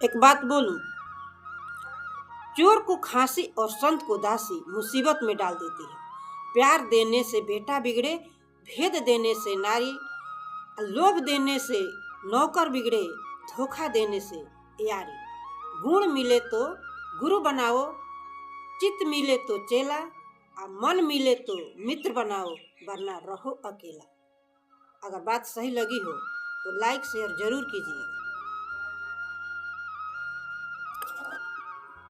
एक बात बोलूं, चोर को खांसी और संत को दासी मुसीबत में डाल देती है। प्यार देने से बेटा बिगड़े, भेद देने से नारी, लोभ देने से नौकर बिगड़े, धोखा देने से यारी। गुण मिले तो गुरु बनाओ, चित्त मिले तो चेला, और मन मिले तो मित्र बनाओ, वरना रहो अकेला। अगर बात सही लगी हो तो लाइक शेयर जरूर कीजिए।